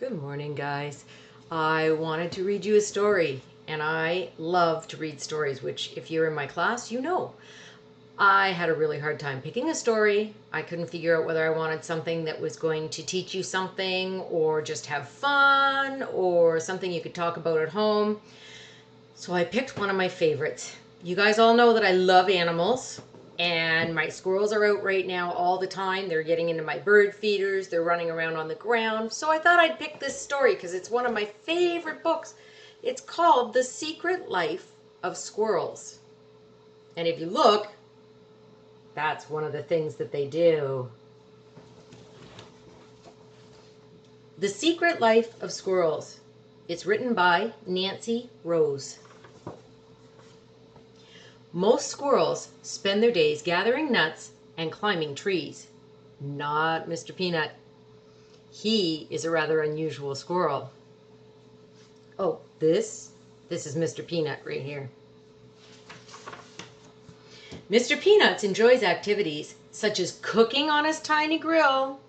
Good morning, guys. I wanted to read you a story, and I love to read stories, which, if you're in my class, you know. I had a really hard time picking a story. I couldn't figure out whether I wanted something that was going to teach you something, or just have fun, or something you could talk about at home. So I picked one of my favorites. You guys all know that I love animals. And my squirrels are out right now all the time. They're getting into my bird feeders. They're running around on the ground. So I thought I'd pick this story because it's one of my favorite books. It's called The Secret Life of Squirrels. And if you look, that's one of the things that they do. The Secret Life of Squirrels. It's written by Nancy Rose. Most squirrels spend their days gathering nuts and climbing trees. Not Mr. Peanut. He is a rather unusual squirrel. Oh, this is Mr. Peanut right here. Mr. Peanut enjoys activities such as cooking on his tiny grill.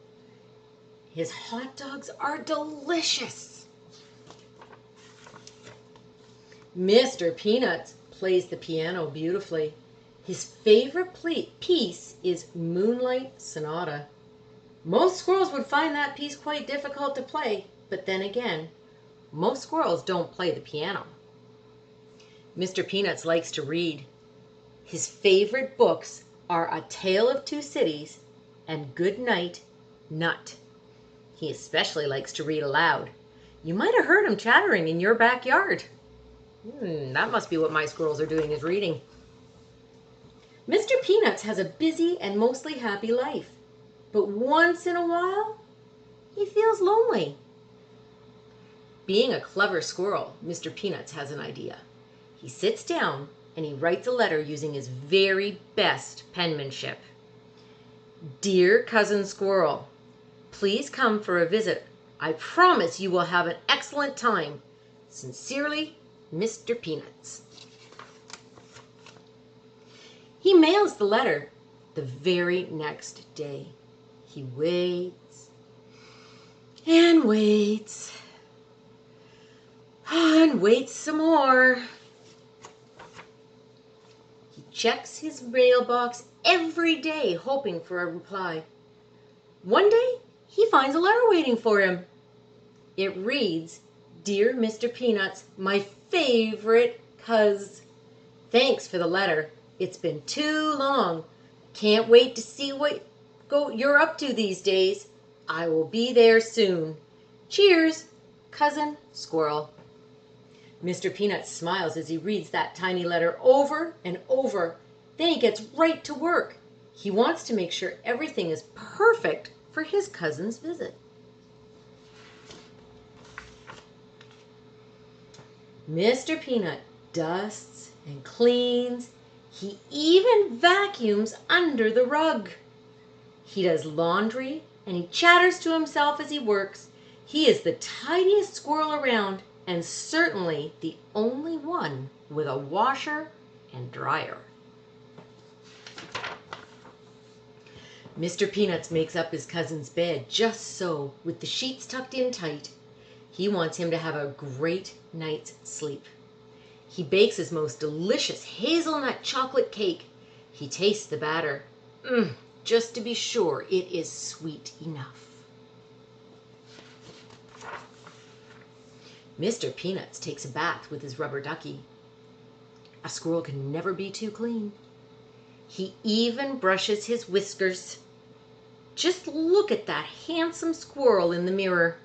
His hot dogs are delicious. Mr. Peanut plays the piano beautifully. His favorite piece is Moonlight Sonata. Most squirrels would find that piece quite difficult to play, but then again, most squirrels don't play the piano. Mr. Peanuts likes to read. His favorite books are A Tale of Two Cities and Good Night, Nut. He especially likes to read aloud. You might have heard him chattering in your backyard. That must be what my squirrels are doing, is reading. Mr. Peanuts has a busy and mostly happy life, but once in a while, he feels lonely. Being a clever squirrel, Mr. Peanuts has an idea. He sits down and he writes a letter using his very best penmanship. Dear Cousin Squirrel, please come for a visit. I promise you will have an excellent time. Sincerely, Mr. Peanuts. He mails the letter the very next day. He waits and waits and waits some more. He checks his mailbox every day, hoping for a reply. One day, he finds a letter waiting for him. It reads, Dear Mr. Peanuts, my favorite cuz. Thanks for the letter. It's been too long. Can't wait to see what you're up to these days. I will be there soon. Cheers, Cousin Squirrel. Mr. Peanuts smiles as he reads that tiny letter over and over. Then he gets right to work. He wants to make sure everything is perfect for his cousin's visit. Mr. Peanut dusts and cleans. He even vacuums under the rug. He does laundry and he chatters to himself as he works. He is the tidiest squirrel around and certainly the only one with a washer and dryer. Mr. Peanuts makes up his cousin's bed just so, with the sheets tucked in tight. He wants him to have a great night's sleep. He bakes his most delicious hazelnut chocolate cake. He tastes the batter. Just to be sure it is sweet enough. Mr. Peanuts takes a bath with his rubber ducky. A squirrel can never be too clean. He even brushes his whiskers. Just look at that handsome squirrel in the mirror.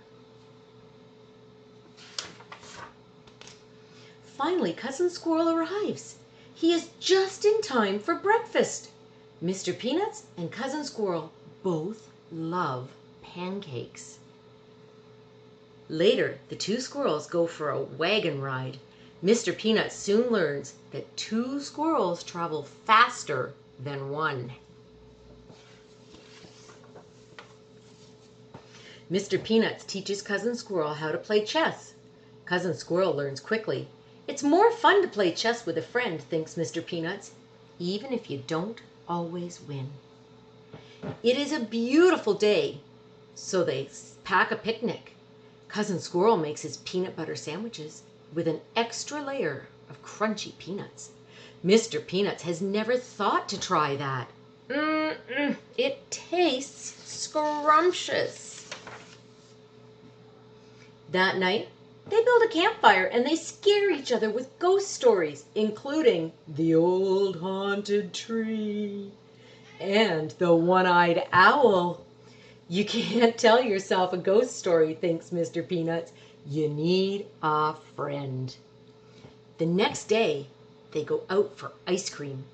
Finally, Cousin Squirrel arrives. He is just in time for breakfast. Mr. Peanuts and Cousin Squirrel both love pancakes. Later, the two squirrels go for a wagon ride. Mr. Peanuts soon learns that two squirrels travel faster than one. Mr. Peanuts teaches Cousin Squirrel how to play chess. Cousin Squirrel learns quickly. It's more fun to play chess with a friend, thinks Mr. Peanuts, even if you don't always win. It is a beautiful day, so they pack a picnic. Cousin Squirrel makes his peanut butter sandwiches with an extra layer of crunchy peanuts. Mr. Peanuts has never thought to try that. It tastes scrumptious. That night, they build a campfire and they scare each other with ghost stories, including the old haunted tree and the one-eyed owl. You can't tell yourself a ghost story, thinks Mr. Peanuts. You need a friend. The next day, they go out for ice cream.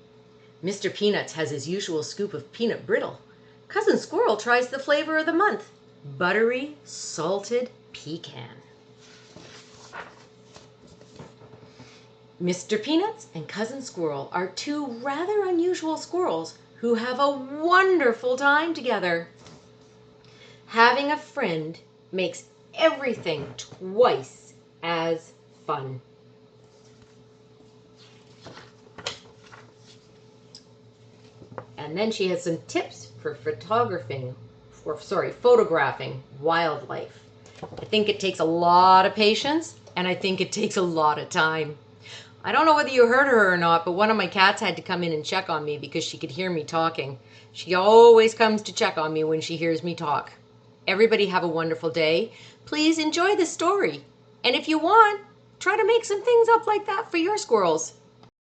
Mr. Peanuts has his usual scoop of peanut brittle. Cousin Squirrel tries the flavor of the month, buttery salted pecan. Mr. Peanuts and Cousin Squirrel are two rather unusual squirrels who have a wonderful time together. Having a friend makes everything twice as fun. And then she has some tips for photographing wildlife. I think it takes a lot of patience, and I think it takes a lot of time. I don't know whether you heard her or not, but one of my cats had to come in and check on me because she could hear me talking. She always comes to check on me when she hears me talk. Everybody have a wonderful day. Please enjoy the story. And if you want, try to make some things up like that for your squirrels.